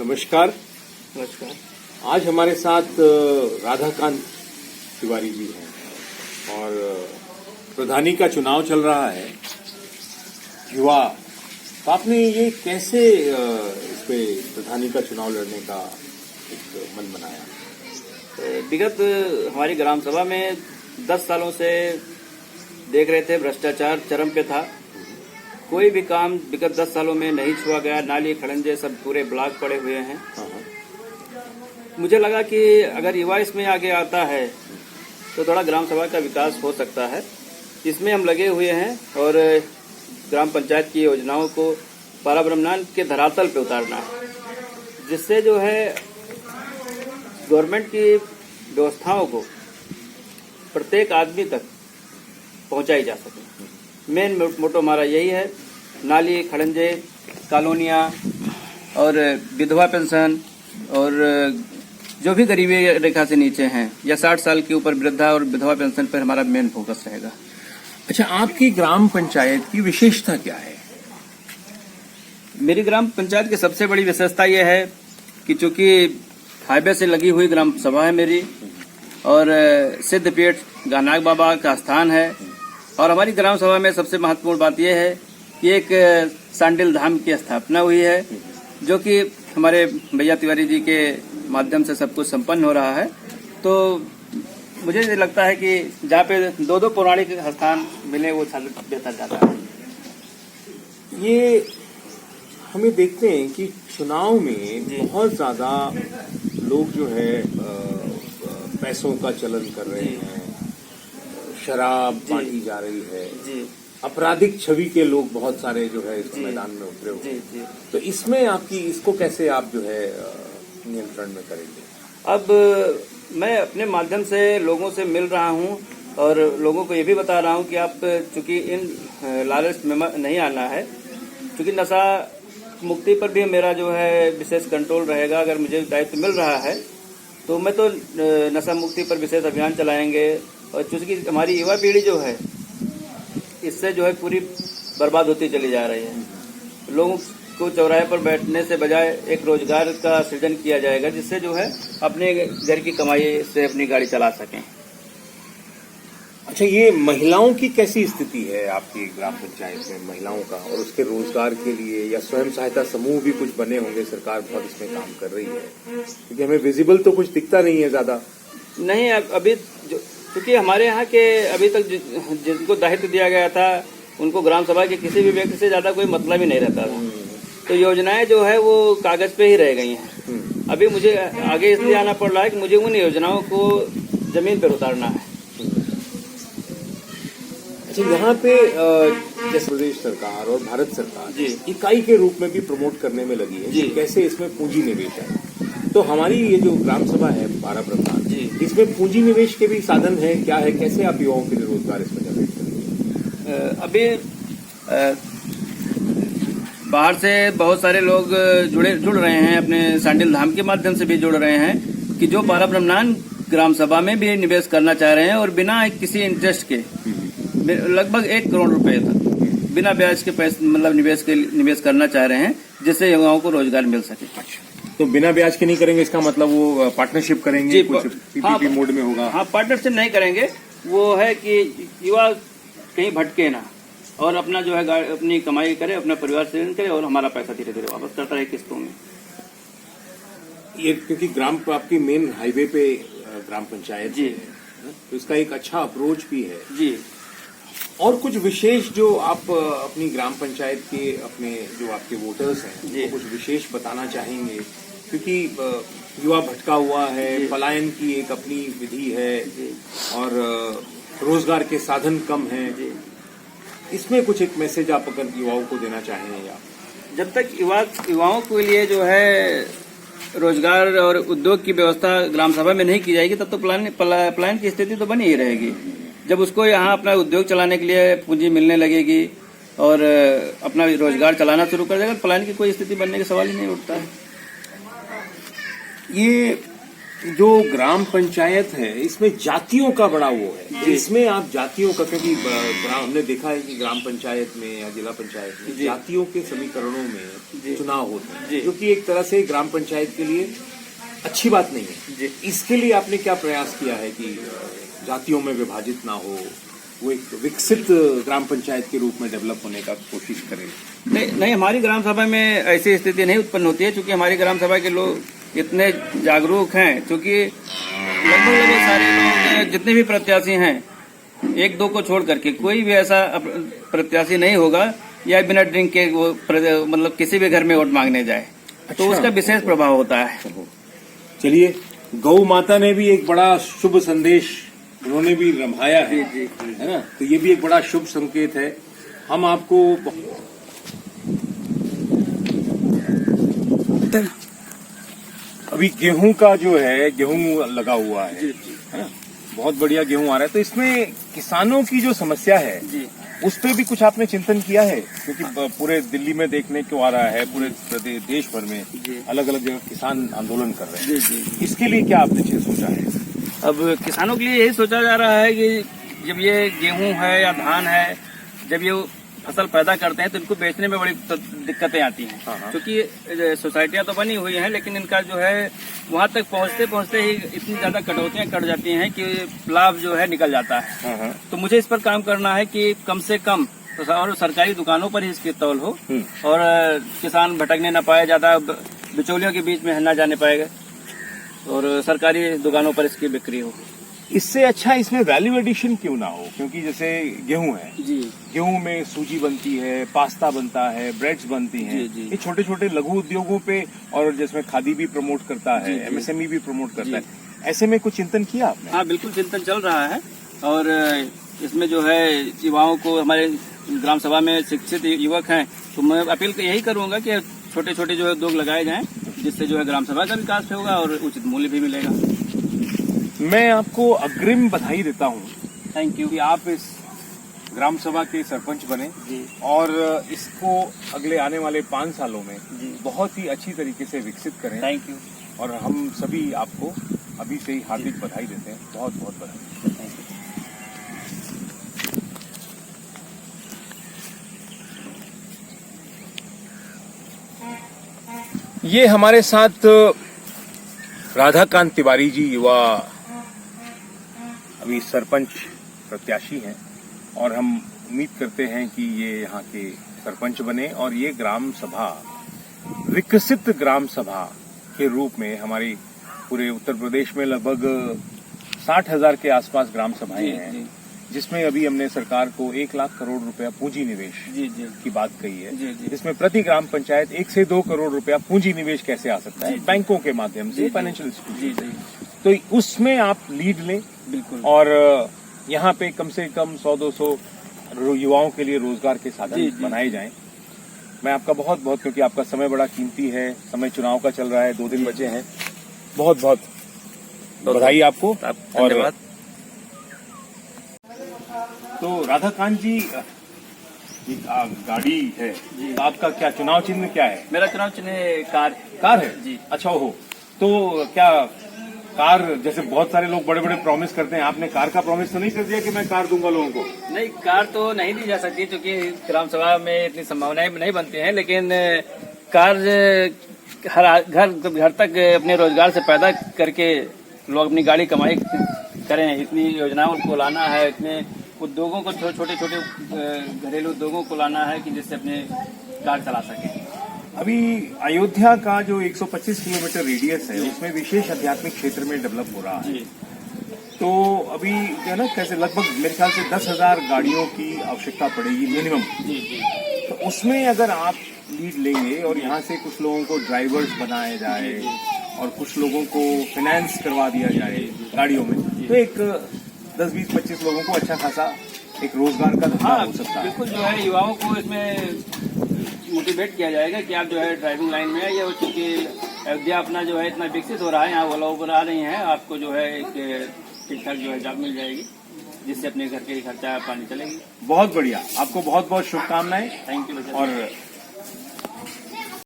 नमस्कार। नमस्कार। आज हमारे साथ राधाकांत तिवारी जी हैं और प्रधानी का चुनाव चल रहा है युवा। तो आपने ये कैसे इस पे प्रधानी का चुनाव लड़ने का एक मन बनाया? विगत हमारी ग्राम सभा में 10 सालों से देख रहे थे, भ्रष्टाचार चरम पे था। कोई भी काम विगत 10 सालों में नहीं छुआ गया। नाली खड़ंजे सब पूरे ब्लॉक पड़े हुए हैं। मुझे लगा कि अगर युवा इसमें आगे आता है तो थोड़ा ग्राम सभा का विकास हो सकता है। इसमें हम लगे हुए हैं और ग्राम पंचायत की योजनाओं को पाराब्रह्मणान के धरातल पे उतारना है, जिससे जो है गवर्नमेंट की व्यवस्थाओं को प्रत्येक आदमी तक पहुंचाई जा सके। मेन मोटो हमारा यही है। नाली खड़ंजे, कॉलोनियाँ और विधवा पेंशन और जो भी गरीबी रेखा से नीचे हैं या 60 साल के ऊपर वृद्धा और विधवा पेंशन पर हमारा मेन फोकस रहेगा। अच्छा, आपकी ग्राम पंचायत की विशेषता क्या है? मेरी ग्राम पंचायत की सबसे बड़ी विशेषता यह है कि चूंकि हाईवे से लगी हुई ग्राम सभा है मेरी और सिद्धपीठ गानाग बाबा का स्थान है। और हमारी ग्राम सभा में सबसे महत्वपूर्ण बात यह है कि एक सांडिल धाम की स्थापना हुई है, जो कि हमारे भैया तिवारी जी के माध्यम से सब कुछ संपन्न हो रहा है। तो मुझे लगता है कि जहाँ पे दो पौराणिक स्थान मिले वो बेहतर जाता है। ये हमें देखते हैं कि चुनाव में बहुत ज्यादा लोग जो है पैसों का चलन कर रहे हैं, शराब बांटी जा रही है, आपराधिक छवि के लोग बहुत सारे जो है इस मैदान में उतरे हुए हैं। तो इसमें आपकी इसको कैसे आप जो है नियंत्रण में करेंगे? अब मैं अपने माध्यम से लोगों से मिल रहा हूं और लोगों को ये भी बता रहा हूं कि आप चूंकि इन लालच में नहीं आना है, क्योंकि नशा मुक्ति पर भी मेरा जो है विशेष कंट्रोल रहेगा। अगर मुझे दायित्व मिल रहा है तो मैं तो नशा मुक्ति पर विशेष अभियान चलाएंगे। और चूंकि हमारी युवा पीढ़ी जो है इससे जो है पूरी बर्बाद होती चली जा रही है। लोगों को चौराहे पर बैठने से बजाय एक रोजगार का सृजन किया जाएगा, जिससे जो है अपने घर की कमाई से अपनी गाड़ी चला सकें। अच्छा, ये महिलाओं की कैसी स्थिति है आपकी ग्राम पंचायत में, महिलाओं का और उसके रोजगार के लिए? या स्वयं सहायता समूह भी कुछ बने होंगे, सरकार बहुत इसमें काम कर रही है, क्योंकि हमें विजिबल तो कुछ दिखता नहीं है ज्यादा। नहीं, अभी क्योंकि हमारे यहाँ के अभी तक जिनको दायित्व दिया गया था उनको ग्राम सभा के किसी भी व्यक्ति से ज्यादा कोई मतलब ही नहीं रहता था। तो योजनाएं जो है वो कागज पे ही रह गई हैं। अभी मुझे आगे इसलिए आना पड़ रहा है कि मुझे उन योजनाओं को जमीन पर उतारना है। अच्छा, यहाँ पे जैसे प्रदेश सरकार और भारत सरकार इकाई के रूप में भी प्रमोट करने में लगी है, कैसे इसमें पूंजी निवेश है। तो हमारी ये जो ग्राम सभा है पाराब्रह्मणान, इसमें पूंजी निवेश के भी साधन है क्या है? कैसे आप युवाओं के लिए रोजगार इसमें जनरेट करेंगे? अभी बाहर से बहुत सारे लोग जुड़ रहे हैं, अपने सांडिल धाम के माध्यम से भी जुड़ रहे हैं कि जो पाराब्रह्मणान ग्राम सभा में भी निवेश करना चाह रहे हैं और बिना किसी इंटरेस्ट के लगभग 1 करोड़ रुपए तक बिना ब्याज के पैसे मतलब निवेश करना चाह रहे हैं, जिससे युवाओं को रोजगार मिल सके। तो बिना ब्याज के नहीं करेंगे, इसका मतलब वो पार्टनरशिप करेंगे, कुछ पीपीपी मोड में होगा? हाँ, पार्टनरशिप नहीं करेंगे। वो है कि युवा कहीं भटके ना और अपना जो है अपनी कमाई करे, अपना परिवार सृजन करे और हमारा पैसा धीरे धीरे वापस करता रहे किस्तों में। ये क्योंकि आपकी मेन हाईवे पे ग्राम पंचायत जी, तो इसका एक अच्छा अप्रोच भी है जी। और कुछ विशेष जो आप अपनी ग्राम पंचायत के अपने जो आपके वोटर्स हैं वो कुछ विशेष बताना चाहेंगे? क्योंकि युवा भटका हुआ है, पलायन की एक अपनी विधि है और रोजगार के साधन कम हैं। इसमें कुछ एक मैसेज आप अगर युवाओं को देना चाहें? या जब तक युवाओं के लिए जो है रोजगार और उद्योग की व्यवस्था ग्राम सभा में नहीं की जाएगी तब तो पलायन की स्थिति तो बनी ही रहेगी। जब उसको यहाँ अपना उद्योग चलाने के लिए पूंजी मिलने लगेगी और अपना रोजगार चलाना शुरू कर देगा, पलायन की कोई स्थिति बनने का सवाल ही नहीं उठता है। ये जो ग्राम पंचायत है इसमें जातियों का बड़ा वो है, इसमें आप जातियों का, क्योंकि हमने देखा है कि ग्राम पंचायत में या जिला पंचायत में जातियों के समीकरणों में चुनाव होते हैं, जो कि एक तरह से ग्राम पंचायत के लिए अच्छी बात नहीं है। इसके लिए आपने क्या प्रयास किया है कि जातियों में विभाजित ना हो, वो एक विकसित ग्राम पंचायत के रूप में डेवलप होने का कोशिश करें? नहीं, हमारी ग्राम सभा में ऐसी स्थिति नहीं उत्पन्न होती है, क्योंकि हमारी ग्राम सभा के लोग इतने जागरूक हैं, क्योंकि लगभग सारे लोग जितने भी प्रत्याशी हैं, एक दो को छोड़ करके कोई भी ऐसा प्रत्याशी नहीं होगा या बिना ड्रिंक के वो मतलब किसी भी घर में वोट मांगने जाए। तो उसका विशेष प्रभाव होता है। चलिए, गौ माता ने भी एक बड़ा शुभ संदेश उन्होंने भी रमाया है, है ना? तो ये भी एक बड़ा शुभ संकेत है। हम आपको अभी गेहूं का जो है, गेहूं लगा हुआ है ना? बहुत बढ़िया गेहूं आ रहा है। तो इसमें किसानों की जो समस्या है उस पर भी कुछ आपने चिंतन किया है? क्योंकि पूरे दिल्ली में देखने को आ रहा है, पूरे देश भर में अलग अलग जगह किसान आंदोलन कर रहे हैं। इसके लिए क्या आपने सोचा है? अब किसानों के लिए यही सोचा जा रहा है कि जब ये गेहूं है या धान है, जब ये फसल पैदा करते हैं तो इनको बेचने में बड़ी दिक्कतें आती हैं, क्योंकि सोसाइटियां तो बनी हुई हैं, लेकिन इनका जो है वहां तक पहुंचते पहुंचते ही इतनी ज्यादा कटौतियां कट जाती हैं कि लाभ जो है निकल जाता है। तो मुझे इस पर काम करना है कि कम से कम और सरकारी दुकानों पर ही इसकी तौल हो और किसान भटकने न पाए, ज्यादा बिचौलियों के बीच में न जाने पाएगा और सरकारी दुकानों पर इसकी बिक्री हो। इससे अच्छा इसमें वैल्यू एडिशन क्यों ना हो? क्योंकि जैसे गेहूं है, गेहूं में सूजी बनती है, पास्ता बनता है, ब्रेड्स बनती हैं, ये छोटे छोटे लघु उद्योगों पे, और जिसमें खादी भी प्रमोट करता है, एमएसएमई भी प्रमोट करता है, ऐसे में कुछ चिंतन किया आपने? हाँ, बिल्कुल चिंतन चल रहा है। और इसमें जो है युवाओं को, हमारे ग्राम सभा में शिक्षित युवक हैं, तो मैं अपील यही करूंगा कि छोटे छोटे जो है उद्योग लगाए जाएं, जिससे जो है ग्राम सभा का विकास होगा और उचित मूल्य भी मिलेगा। मैं आपको अग्रिम बधाई देता हूँ। थैंक यू कि आप इस ग्राम सभा के सरपंच बने और इसको अगले आने वाले 5 सालों में बहुत ही अच्छी तरीके से विकसित करें। Thank you. और हम सभी आपको अभी से ही हार्दिक बधाई देते हैं। बहुत बहुत बधाई। Thank you. ये हमारे साथ राधाकांत तिवारी जी, युवा अभी सरपंच प्रत्याशी हैं, और हम उम्मीद करते हैं कि ये यहाँ के सरपंच बने और ये ग्राम सभा विकसित ग्राम सभा के रूप में, हमारी पूरे उत्तर प्रदेश में लगभग 60,000 के आसपास ग्राम सभाएं हैं, जिसमें अभी हमने सरकार को 1 लाख करोड़ रुपया पूंजी निवेश की बात कही है, जिसमें प्रति ग्राम पंचायत 1 से 2 करोड़ रुपया पूंजी निवेश कैसे आ सकता है, बैंकों के माध्यम से, फाइनेंशियल इंस्टीट्यूशन। तो उसमें आप लीड लें बिल्कुल, और यहाँ पे कम से कम 100-200 युवाओं के लिए रोजगार के साधन बनाए जाएं। मैं आपका बहुत बहुत, क्योंकि आपका समय बड़ा कीमती है, समय चुनाव का चल रहा है, 2 दिन बचे हैं, बहुत बहुत बधाई आपको। और तो राधाकांत जी, गाड़ी है, आपका क्या चुनाव चिन्ह क्या है? मेरा चुनाव चिन्ह कार है जी। अच्छा हो, तो क्या कार, जैसे बहुत सारे लोग बड़े बड़े प्रॉमिस करते हैं, आपने कार का प्रॉमिस तो नहीं कर दिया कि मैं कार दूंगा लोगों को? नहीं, कार तो नहीं दी जा सकती, क्योंकि ग्राम सभा में इतनी संभावनाएं नहीं बनती हैं, लेकिन कार हर घर तक अपने रोजगार से पैदा करके लोग अपनी गाड़ी कमाई करें, इतनी योजनाओं को लाना है, इतने उद्योगों को, छोटे छोटे घरेलू उद्योगों को लाना है कि जिससे अपने कार चला सकें। अभी अयोध्या का जो 125 किलोमीटर रेडियस है, उसमें विशेष आध्यात्मिक क्षेत्र में डेवलप हो रहा है। तो अभी जो है ना, कैसे लगभग मेरे ख्याल से 10,000 गाड़ियों की आवश्यकता पड़ेगी मिनिमम। तो उसमें अगर आप लीड लेंगे और यहाँ से कुछ लोगों को ड्राइवर्स बनाया जाए और कुछ लोगों को फाइनेंस करवा दिया जाए गाड़ियों में, तो एक 10, 20, 25 लोगों को अच्छा खासा एक रोजगार का धंधा हो सकता है। बिल्कुल, जो है युवाओं को इसमें मोटिवेट किया जाएगा कि आप जो है ड्राइविंग लाइन में आइए, क्योंकि अयोध्या अपना जो है इतना विकसित हो रहा है, यहाँ ओला उबर आ रही हैं, आपको जो है एक ठीक ठाक जो है जॉब मिल जाएगी, जिससे अपने घर के खर्चा पानी चलेगी। बहुत बढ़िया, आपको बहुत बहुत शुभकामनाएं। Thank you. और